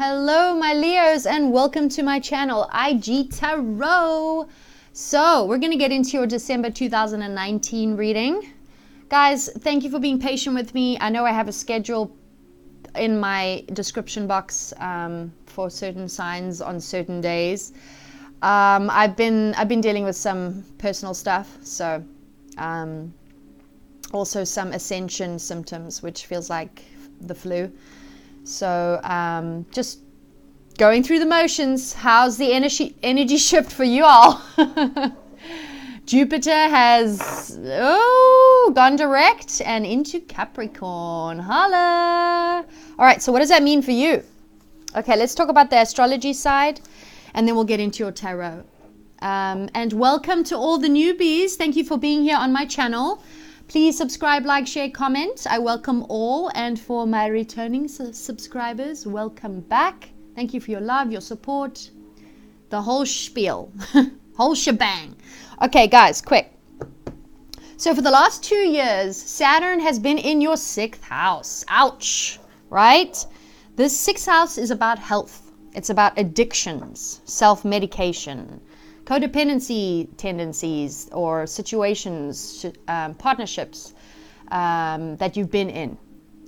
Hello, my Leos, and welcome to my channel, IG Tarot. So, we're going to get into your December 2019 reading. Guys, thank you for being patient with me. I know I have a schedule in my description box for certain signs on certain days. I've been dealing with some personal stuff, so also some ascension symptoms, which feels like the flu. So just going through the motions. How's the energy shift for you all? Jupiter has gone direct and into Capricorn. Holla! All right, so what does that mean for you? Okay, let's talk about the astrology side, and then we'll get into your tarot. And welcome to all the newbies. Thank you for being here on my channel. Please subscribe, like, share, comment. I welcome all. And for my returning subscribers, welcome back. Thank you for your love, your support, the whole spiel, whole shebang. Okay, guys, quick. So for the last 2 years, Saturn has been in your 6th house. Ouch, right? This 6th house is about health. It's about addictions, self-medication, codependency tendencies or situations, partnerships that you've been in.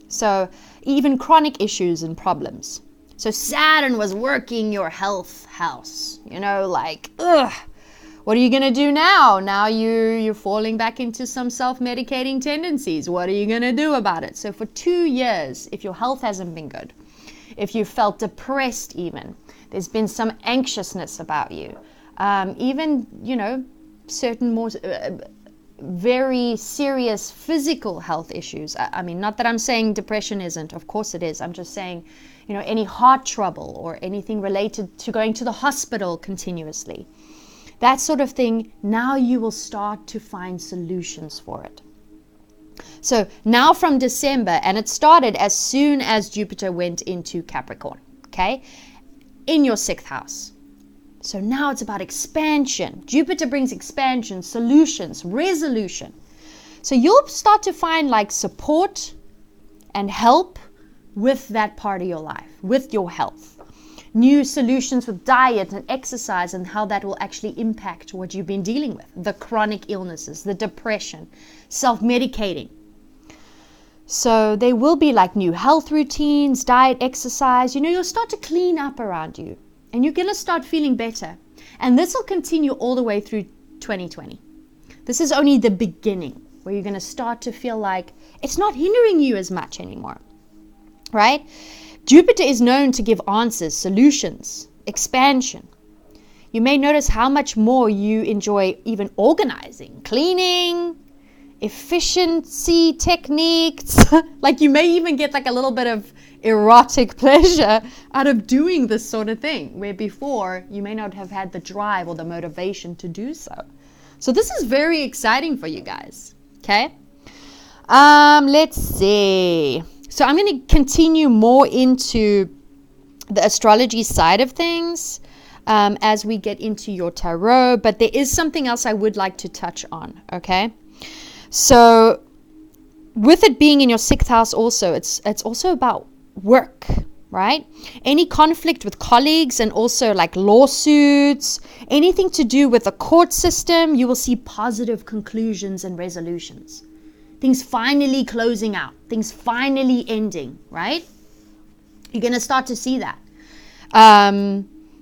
So even chronic issues and problems. So Saturn was working your health house, you know, like, what are you going to do now? Now you're falling back into some self-medicating tendencies. What are you going to do about it? So for 2 years, if your health hasn't been good, if you felt depressed even, there's been some anxiousness about you. Even, you know, certain more very serious physical health issues. I mean, not that I'm saying depression isn't. Of course it is. I'm just saying, you know, any heart trouble or anything related to going to the hospital continuously. That sort of thing, now you will start to find solutions for it. So now from December, and it started as soon as Jupiter went into Capricorn, okay, in your 6th house. So now it's about expansion. Jupiter brings expansion, solutions, resolution. So you'll start to find like support and help with that part of your life, with your health. New solutions with diet and exercise and how that will actually impact what you've been dealing with. The chronic illnesses, the depression, self-medicating. So there will be like new health routines, diet, exercise. You know, you'll start to clean up around you. And you're going to start feeling better. And this will continue all the way through 2020. This is only the beginning where you're going to start to feel like it's not hindering you as much anymore. Right? Jupiter is known to give answers, solutions, expansion. You may notice how much more you enjoy even organizing, cleaning, efficiency techniques. Like you may even get like a little bit of erotic pleasure out of doing this sort of thing, where before you may not have had the drive or the motivation to do so. So this is very exciting for you guys. Okay. Let's see. So I'm going to continue more into the astrology side of things as we get into your tarot, but there is something else I would like to touch on. Okay. So with it being in your 6th house also, it's also about work, right? Any conflict with colleagues and also like lawsuits, anything to do with the court system, you will see positive conclusions and resolutions. Things finally closing out, things finally ending, right? You're going to start to see that.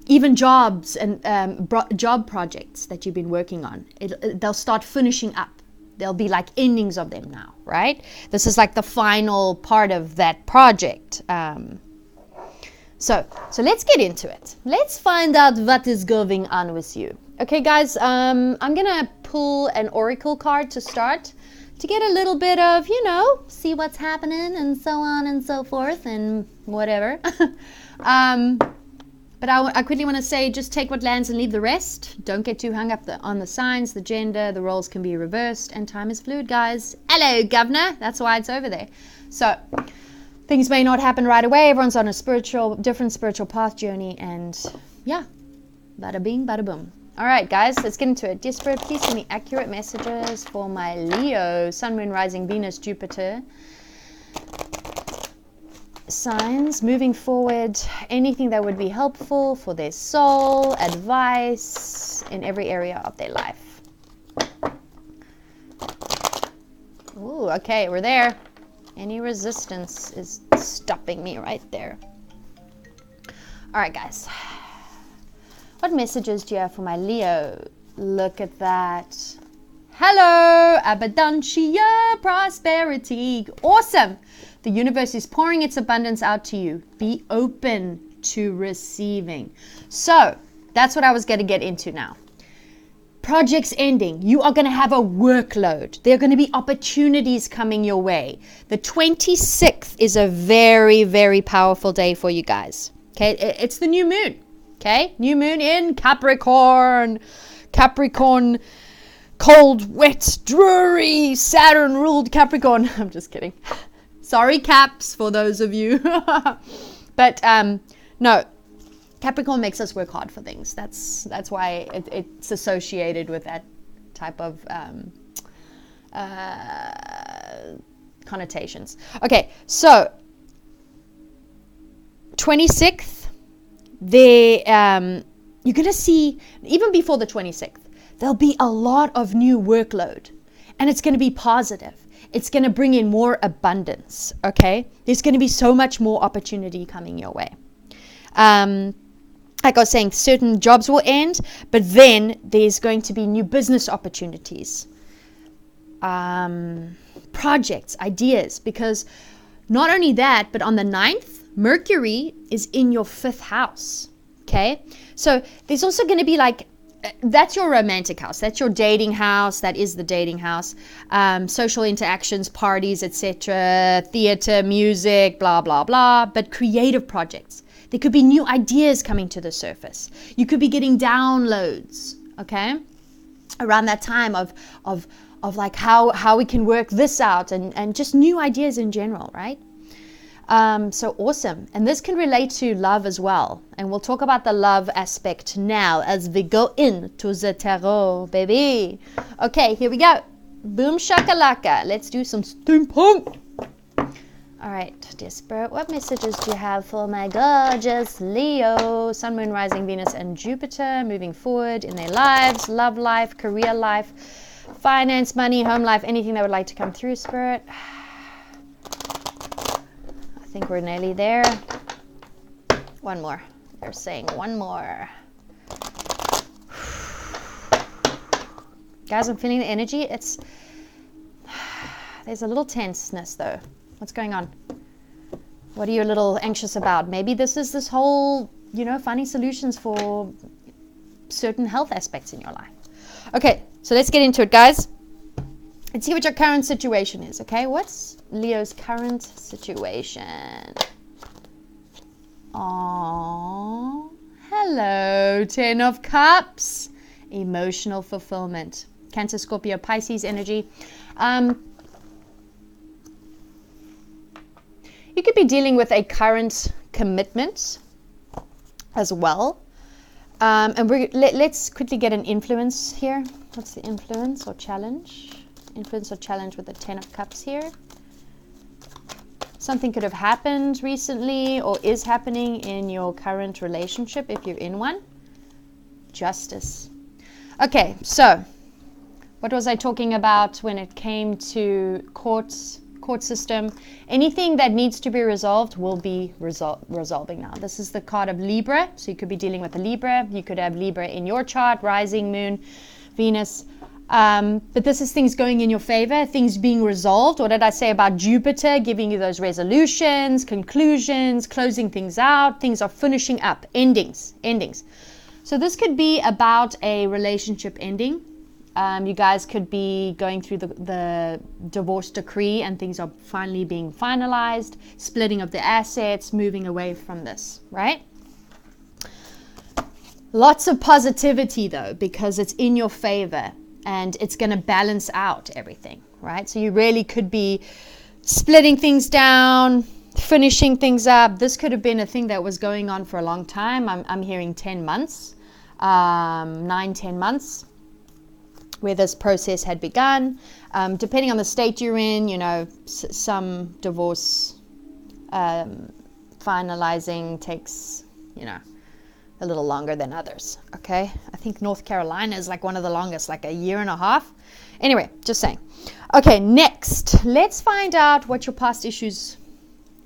Even jobs and job projects that you've been working on, they'll start finishing up. There'll be like endings of them now, right? This is like the final part of that project. So let's get into it. Let's find out what is going on with you. Okay, guys, I'm going to pull an oracle card to start to get a little bit of, you know, see what's happening and so on and so forth and whatever. But I quickly want to say, just take what lands and leave the rest. Don't get too hung up on the signs, the gender, the roles can be reversed, and time is fluid, guys. Hello, governor. That's why it's over there. So things may not happen right away. Everyone's on a different spiritual path journey, and yeah, bada bing, bada boom. All right, guys, let's get into it. Dear Spirit, please send me accurate messages for my Leo, Sun, Moon, Rising, Venus, Jupiter. signs moving forward, anything that would be helpful for their soul, advice in every area of their life. Ooh, okay, we're there. Any resistance is stopping me right there. All right, guys. What messages do you have for my Leo? Look at that. Hello, abundancia, prosperity. Awesome. The universe is pouring its abundance out to you. Be open to receiving. So that's what I was going to get into now. Projects ending. You are going to have a workload. There are going to be opportunities coming your way. The 26th is a very, very powerful day for you guys. Okay, it's the new moon. Okay, new moon in Capricorn. Capricorn, cold, wet, dreary, Saturn ruled Capricorn. I'm just kidding. Sorry, Caps, for those of you. But no, Capricorn makes us work hard for things. That's why it's associated with that type of connotations. Okay, so 26th, you're going to see, even before the 26th, there'll be a lot of new workload. And it's going to be positive. It's going to bring in more abundance, okay? There's going to be so much more opportunity coming your way. Like I was saying, certain jobs will end, but then there's going to be new business opportunities, projects, ideas, because not only that, but on the 9th, Mercury is in your 5th house, okay? So there's also going to be like, that's your romantic house. That's your dating house. That is the dating house. Social interactions, parties, etc., theater, music, blah, blah, blah, but creative projects. There could be new ideas coming to the surface. You could be getting downloads, okay? Around that time of like how we can work this out and just new ideas in general, right? So awesome. And this can relate to love as well. And we'll talk about the love aspect now as we go into the tarot, baby. Okay, here we go. Boom shakalaka. Let's do some steampunk. All right, dear Spirit, what messages do you have for my gorgeous Leo, Sun, Moon, Rising, Venus, and Jupiter moving forward in their lives, love life, career life, finance, money, home life, anything they would like to come through, Spirit? I think we're nearly there. One more. They're saying one more. Guys, I'm feeling the energy. There's a little tenseness though. What's going on? What are you a little anxious about? Maybe this whole, finding solutions for certain health aspects in your life. Okay, so let's get into it, guys. Let's see what your current situation is, okay? What's Leo's current situation? Oh, hello, 10 of Cups. Emotional fulfillment. Cancer, Scorpio, Pisces energy. You could be dealing with a current commitment as well. And let's quickly get an influence here. What's the influence or challenge? Influence or challenge with the 10 of Cups here. Something could have happened recently or is happening in your current relationship if you're in one. Justice. Okay, so what was I talking about when it came to court system? Anything that needs to be resolved will be resolving now. This is the card of Libra, so you could be dealing with a Libra. You could have Libra in your chart, rising, moon, Venus. But this is things going in your favor, things being resolved. What did I say about Jupiter giving you those resolutions, conclusions, closing things out? Things are finishing up, endings. So this could be about a relationship ending. You guys could be going through the divorce decree and things are finally being finalized, splitting of the assets, moving away from this, right? Lots of positivity though, because it's in your favor and it's going to balance out everything, right? So you really could be splitting things down, finishing things up. This could have been a thing that was going on for a long time. I'm hearing 10 months, 9-10 months. Where this process had begun. Depending on the state you're in, some divorce finalizing takes, you know, a little longer than others. Okay, I think North Carolina is like one of the longest, like a year and a half. Anyway, just saying. Okay, next, let's find out what your past issues.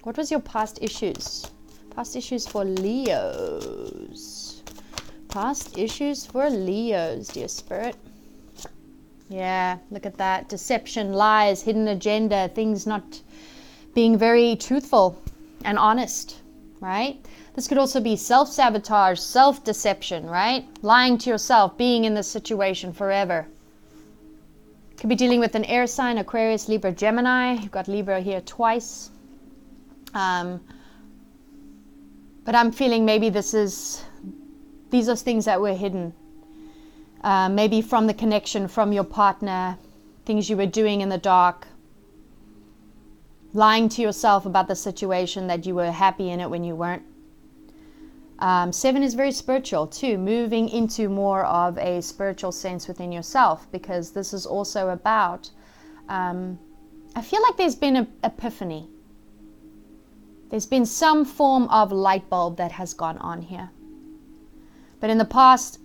What was your past issues? Past issues for Leos. Past issues for Leos, dear Spirit. Yeah, look at that. Deception, lies, hidden agenda, things not being very truthful and honest, right? This could also be self-sabotage, self-deception, right? Lying to yourself, being in this situation forever. Could be dealing with an air sign, Aquarius, Libra, Gemini. You've got Libra here twice. But I'm feeling maybe these are things that were hidden. Maybe from the connection, from your partner, things you were doing in the dark. Lying to yourself about the situation, that you were happy in it when you weren't. 7 is very spiritual too, moving into more of a spiritual sense within yourself, because this is also about, I feel like there's been an epiphany. There's been some form of light bulb that has gone on here. But in the past,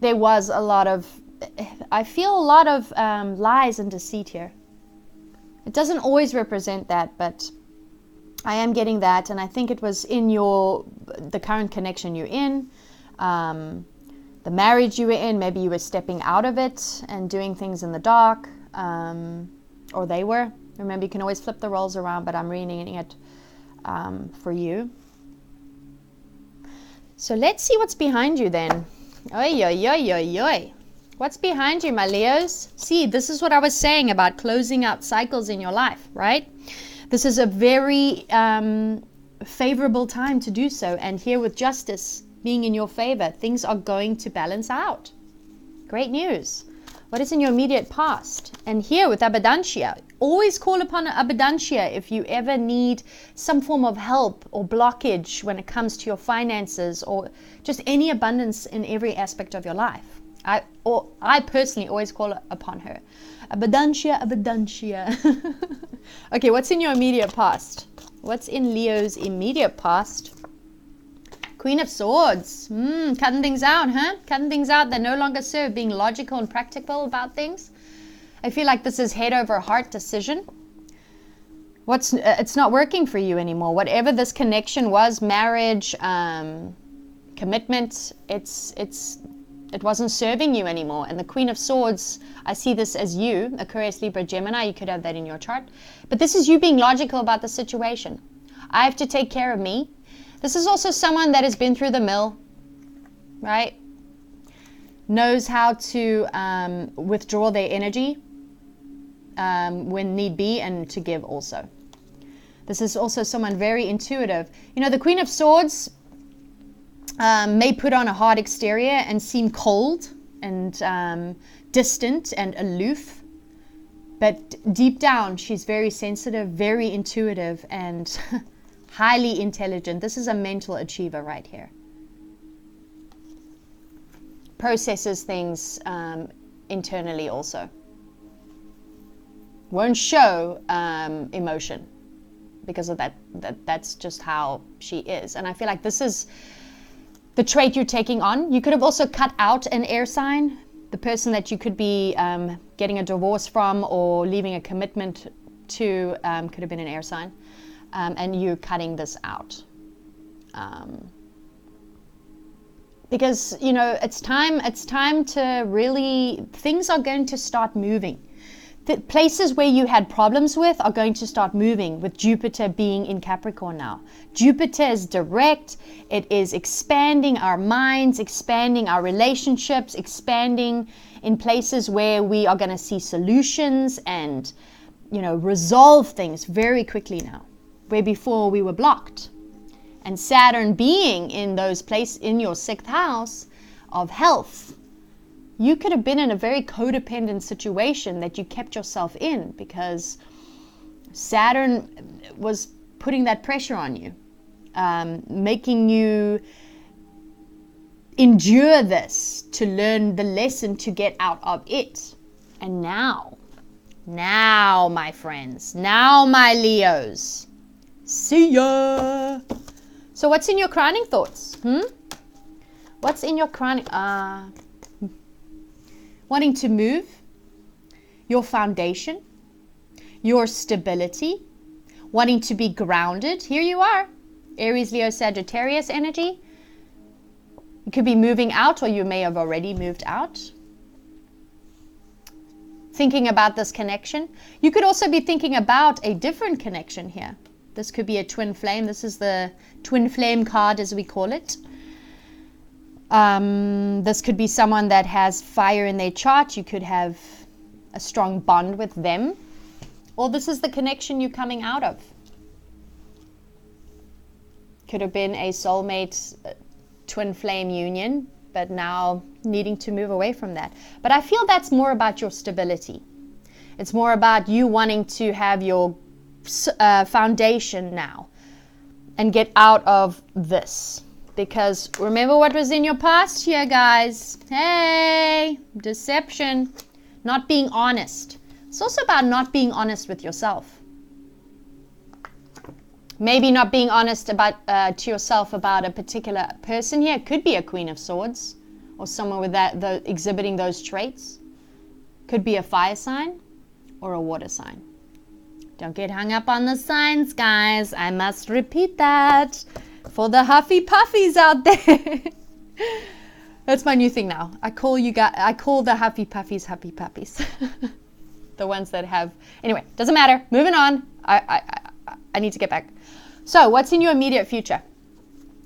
there was a lot of, I feel a lot of lies and deceit here. It doesn't always represent that, but I am getting that, and I think it was in the current connection you're in, the marriage you were in. Maybe you were stepping out of it and doing things in the dark, or they were. Remember, you can always flip the roles around, but I'm reading it for you. So let's see what's behind you then. Oi, oi, oi, oi, oi. What's behind you, my Leos? See, this is what I was saying about closing out cycles in your life, right? This is a very favorable time to do so. And here with justice being in your favor, things are going to balance out. Great news. What is in your immediate past? And here with abundancia, always call upon abundancia if you ever need some form of help or blockage when it comes to your finances, or just any abundance in every aspect of your life. I personally always call upon her. Abundancia, abundancia. Okay, what's in your immediate past? What's in Leo's immediate past? Queen of Swords. Cutting things out, huh? Cutting things out that no longer serve, being logical and practical about things. I feel like this is head over heart decision. It's not working for you anymore. Whatever this connection was, marriage, commitment, it wasn't serving you anymore. And the Queen of Swords, I see this as you, Aquarius, Libra, Gemini. You could have that in your chart. But this is you being logical about the situation. I have to take care of me. This is also someone that has been through the mill, right? Knows how to withdraw their energy when need be, and to give also. This is also someone very intuitive. You know, the Queen of Swords may put on a hard exterior and seem cold and distant and aloof, but deep down she's very sensitive, very intuitive, and highly intelligent. This is a mental achiever right here. Processes things internally also. Won't show emotion because of that. That's just how she is. And I feel like this is the trait you're taking on. You could have also cut out an air sign, the person that you could be getting a divorce from or leaving a commitment to could have been an air sign, and you're cutting this out. Because, you know, it's time to really, things are going to start moving. The places where you had problems with are going to start moving, with Jupiter being in Capricorn now. Jupiter is direct. It is expanding our minds, expanding our relationships, expanding in places where we are going to see solutions and, you know, resolve things very quickly now, where before we were blocked. And Saturn being in those places, in your 6th house of health, you could have been in a very codependent situation that you kept yourself in because Saturn was putting that pressure on you, making you endure this to learn the lesson to get out of it. And now, my friends, now my Leos, See ya. So what's in your crowning thoughts? What's in your crowning? Wanting to move, your foundation, your stability, wanting to be grounded. Here you are, Aries, Leo, Sagittarius energy. You could be moving out, or you may have already moved out. Thinking about this connection. You could also be thinking about a different connection here. This could be a twin flame. This is the twin flame card, as we call it. This could be someone that has fire in their chart. You could have a strong bond with them. Or this is the connection you're coming out of. Could have been a soulmate twin flame union, but now needing to move away from that. But I feel that's more about your stability. It's more about you wanting to have your foundation now and get out of this. Because remember what was in your past here, guys. Hey, deception, not being honest. It's also about not being honest with yourself. Maybe not being honest about to yourself about a particular person here. It could be a Queen of Swords or someone with exhibiting those traits. Could be a fire sign or a water sign. Don't get hung up on the signs, guys. I must repeat that for the huffy puffies out there. That's my new thing now. I call the huffy puffies happy puppies. The ones that have. Anyway, doesn't matter. Moving on. I need to get back. So, what's in your immediate future?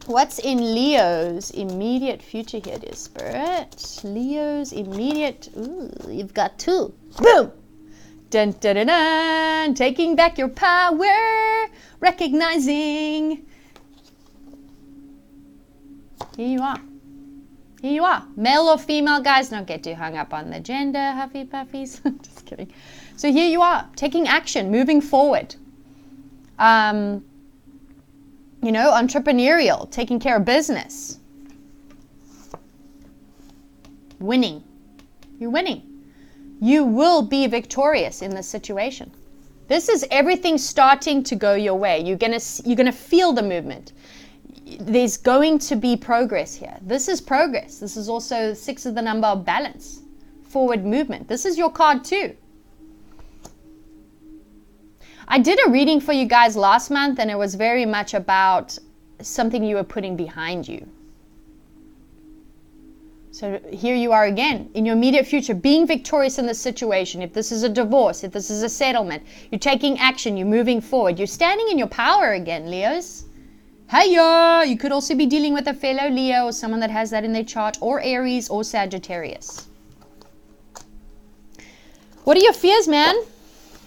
What's in Leo's immediate future here, dear Spirit? Leo's immediate. Ooh, you've got two. Boom! Dun, dun, dun, dun. Taking back your power. Recognizing. Here you are. Here you are. Male or female, guys. Don't get too hung up on the gender, huffy puffies. Just kidding. So here you are, taking action, moving forward. You know, entrepreneurial, taking care of business. Winning. You're winning. You will be victorious in this situation. This is everything starting to go your way. You're gonna feel the movement. There's going to be progress here. This is progress. This is also 6 is the number of balance. Forward movement. This is your card too. I did a reading for you guys last month, and it was very much about something you were putting behind you. So here you are again, in your immediate future, being victorious in this situation. If this is a divorce, if this is a settlement, you're taking action, you're moving forward. You're standing in your power again, Leos. Hiya! You could also be dealing with a fellow Leo or someone that has that in their chart, or Aries or Sagittarius. What are your fears, man?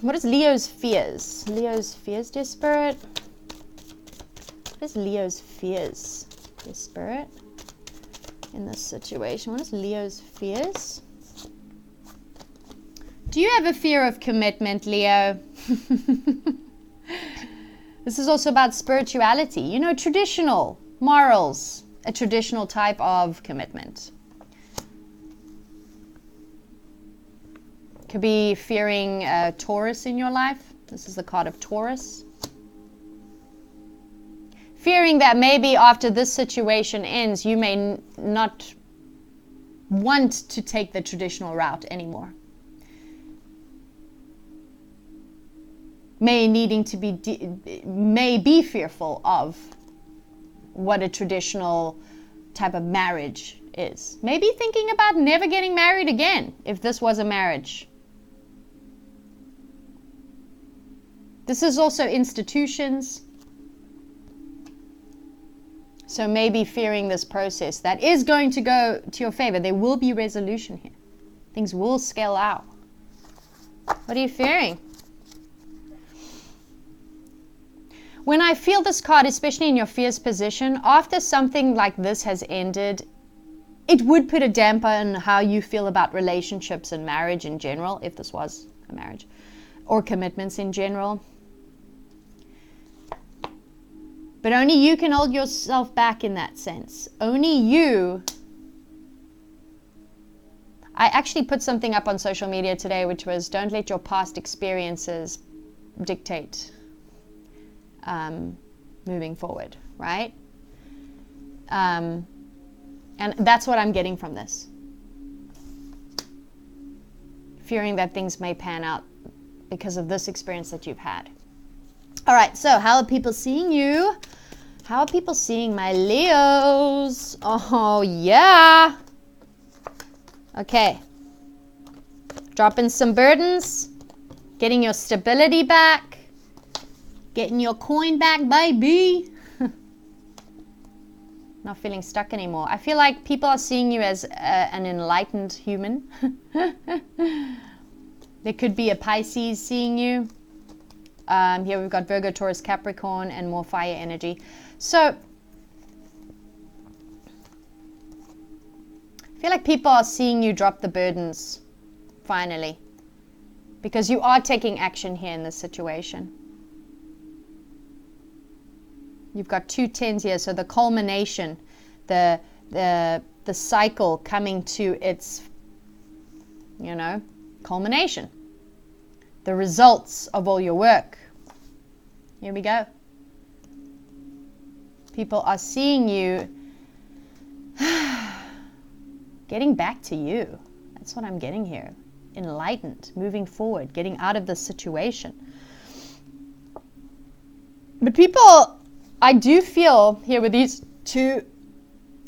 What is Leo's fears? Leo's fears, dear Spirit? What is Leo's fears, dear Spirit, in this situation? What is Leo's fears? Do you have a fear of commitment, Leo? This is also about spirituality. You know, traditional morals, a traditional type of commitment. Could be fearing Taurus in your life. This is the card of Taurus. Fearing that maybe after this situation ends, you may not want to take the traditional route anymore. May be fearful of what a traditional type of marriage is. Maybe thinking about never getting married again if this was a marriage. This is also institutions. So maybe fearing this process that is going to go to your favor. There will be resolution here. Things will scale out. What are you fearing? When I feel this card, especially in your fears position, after something like this has ended, it would put a damper on how you feel about relationships and marriage in general, if this was a marriage, or commitments in general. But only you can hold yourself back in that sense. Only you. I actually put something up on social media today, which was, don't let your past experiences dictate moving forward, right? And that's what I'm getting from this. Fearing that things may pan out because of this experience that you've had. All right, so how are people seeing you? How are people seeing my Leos? Oh, yeah. Okay. Dropping some burdens. Getting your stability back. Getting your coin back, baby. Not feeling stuck anymore. I feel like people are seeing you as an enlightened human. There could be a Pisces seeing you. Here we've got Virgo, Taurus, Capricorn, and more fire energy. So, I feel like people are seeing you drop the burdens, finally. Because you are taking action here in this situation. You've got 2 tens here, so the culmination, the cycle coming to its, culmination. The results of all your work. Here we go. People are seeing you getting back to you. That's what I'm getting here. Enlightened, moving forward, getting out of this situation. But people, I do feel here with these 2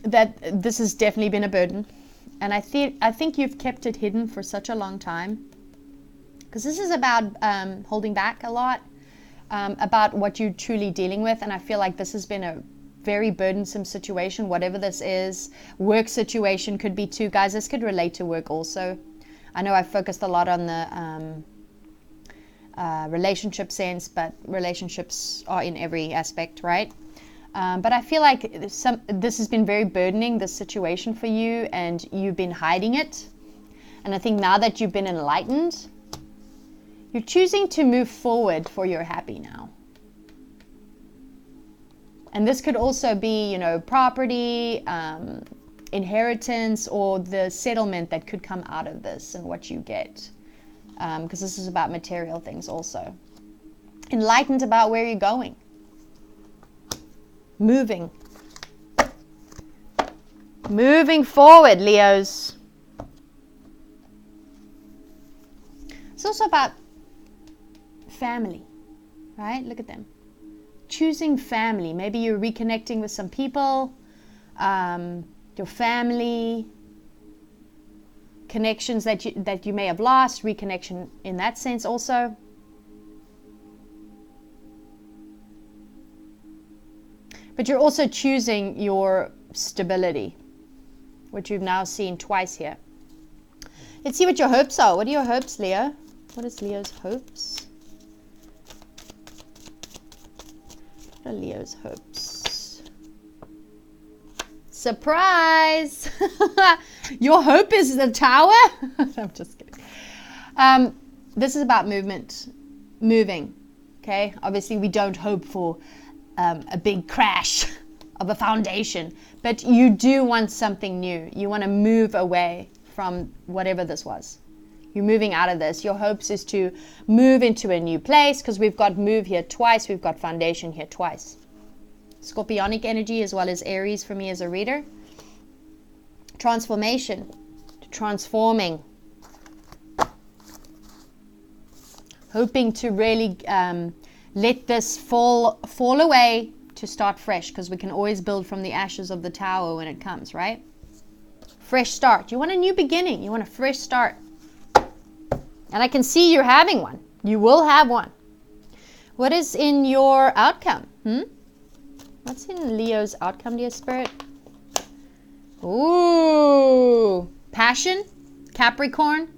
that this has definitely been a burden. And I think you've kept it hidden for such a long time. Because this is about holding back a lot, about what you're truly dealing with. And I feel like this has been a very burdensome situation, whatever this is. Work situation could be too. Guys, this could relate to work also. I know I've focused a lot on the relationship sense, but relationships are in every aspect, right? But I feel like this has been very burdening, this situation for you, and you've been hiding it. And I think now that you've been enlightened, you're choosing to move forward for your happy now. And this could also be, property, inheritance, or the settlement that could come out of this and what you get. Because this is about material things also. Enlightened about where you're going. Moving forward, Leos. It's also about family, right? Look at them. Choosing family. Maybe you're reconnecting with some people, your family, connections that you may have lost, reconnection in that sense also. But you're also choosing your stability, which you've now seen twice here. Let's see what your hopes are. What are your hopes, Leo? What is Leo's hopes? What are Leo's hopes? Surprise! Your hope is the Tower? I'm just kidding. This is about movement. Moving. Okay? Obviously, we don't hope for a big crash of a foundation. But you do want something new. You want to move away from whatever this was. You're moving out of this. Your hopes is to move into a new place, because we've got move here twice. We've got foundation here twice. Scorpionic energy as well as Aries for me as a reader. Transformation. Transforming. Hoping to really let this fall away to start fresh, because we can always build from the ashes of the tower when it comes, right? Fresh start. You want a new beginning. You want a fresh start. And I can see you're having one. You will have one. What is in your outcome? What's in Leo's outcome, dear Spirit? Ooh. Passion. Capricorn.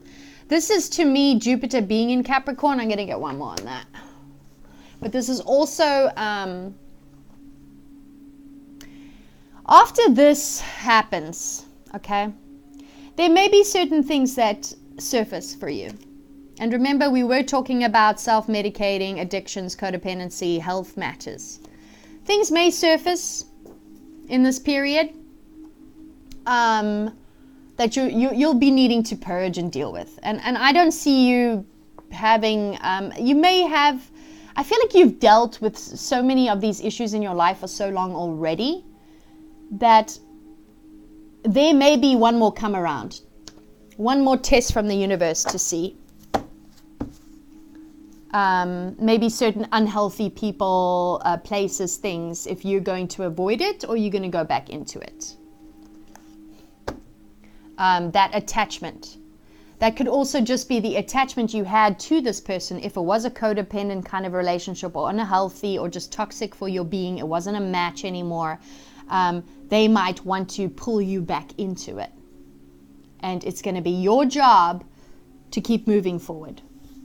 This is, to me, Jupiter being in Capricorn. I'm going to get one more on that. But this is also, after this happens, okay, there may be certain things that surface for you. And remember, we were talking about self-medicating, addictions, codependency, health matters. Things may surface in this period that you'll be needing to purge and deal with. And I don't see you having, you may have, I feel like you've dealt with so many of these issues in your life for so long already that there may be one more come around. One more test from the universe to see. Maybe certain unhealthy people, places, things, if you're going to avoid it or you're going to go back into it. That attachment. That could also just be the attachment you had to this person. If it was a codependent kind of relationship or unhealthy or just toxic for your being, it wasn't a match anymore. They might want to pull you back into it. And it's going to be your job to keep moving forward.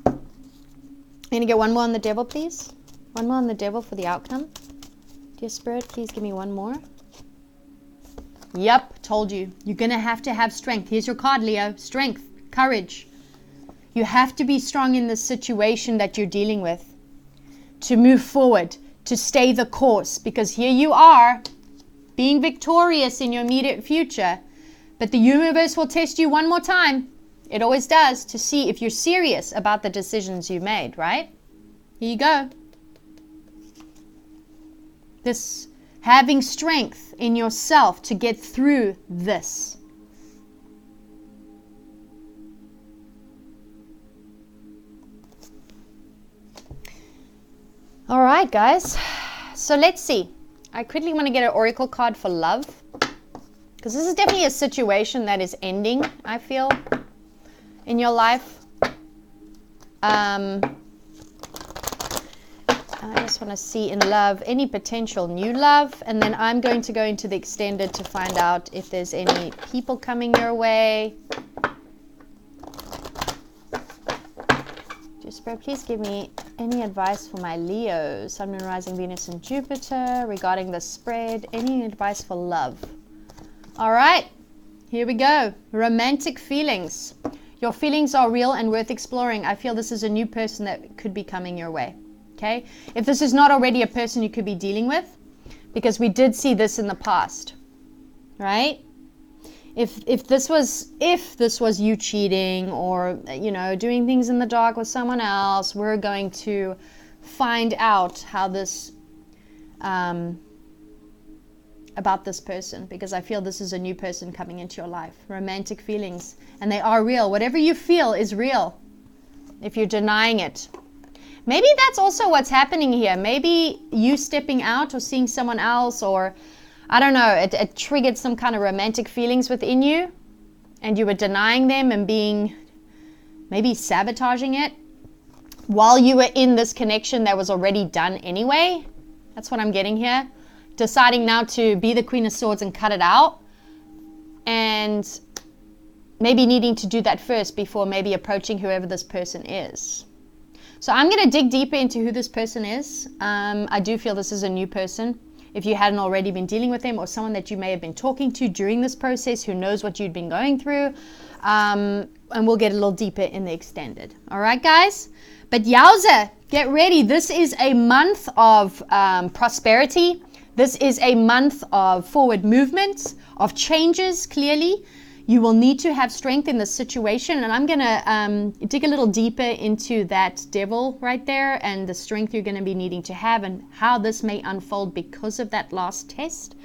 I'm going to get one more on the devil, please. One more on the devil for the outcome. Dear Spirit, please give me one more. Yep, told you. You're going to have strength. Here's your card, Leo. Strength, courage. You have to be strong in the situation that you're dealing with to move forward, to stay the course. Because here you are, being victorious in your immediate future. But the universe will test you one more time. It always does, to see if you're serious about the decisions you made, right? Here you go. This having strength in yourself to get through this. All right, guys. So let's see. I quickly want to get an oracle card for love. Because this is definitely a situation that is ending, I feel, in your life. I just want to see in love any potential new love. And then I'm going to go into the extended to find out if there's any people coming your way. Dear Spirit, please give me any advice for my Leo, Sun, Moon, Rising, Venus, and Jupiter regarding the spread. Any advice for love? All right, here we go. Romantic feelings. Your feelings are real and worth exploring. I feel this is a new person that could be coming your way. Okay? If this is not already a person you could be dealing with, because we did see this in the past, right? If this was you cheating or, you know, doing things in the dark with someone else, we're going to find out how this about this person, because I feel this is a new person coming into your life. Romantic feelings, and they are real. Whatever you feel is real if you're denying it. Maybe that's also what's happening here. Maybe you stepping out or seeing someone else, or I don't know, it triggered some kind of romantic feelings within you and you were denying them and being maybe sabotaging it while you were in this connection that was already done anyway. That's what I'm getting here. Deciding now to be the Queen of Swords and cut it out, and maybe needing to do that first before maybe approaching whoever this person is. So I'm going to dig deeper into who this person is. I do feel this is a new person. If you hadn't already been dealing with them, or someone that you may have been talking to during this process who knows what you'd been going through. And we'll get a little deeper in the extended. All right, guys? But yowza, get ready. This is a month of prosperity. This is a month of forward movement, of changes, clearly. You will need to have strength in this situation. And I'm going to dig a little deeper into that devil right there and the strength you're going to be needing to have and how this may unfold because of that last test.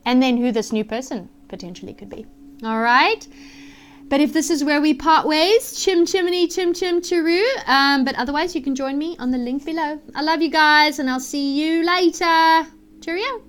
And then who this new person potentially could be. All right? But if this is where we part ways, chim chimney, chim chim chiru. But otherwise, you can join me on the link below. I love you guys, and I'll see you later. Cheerio.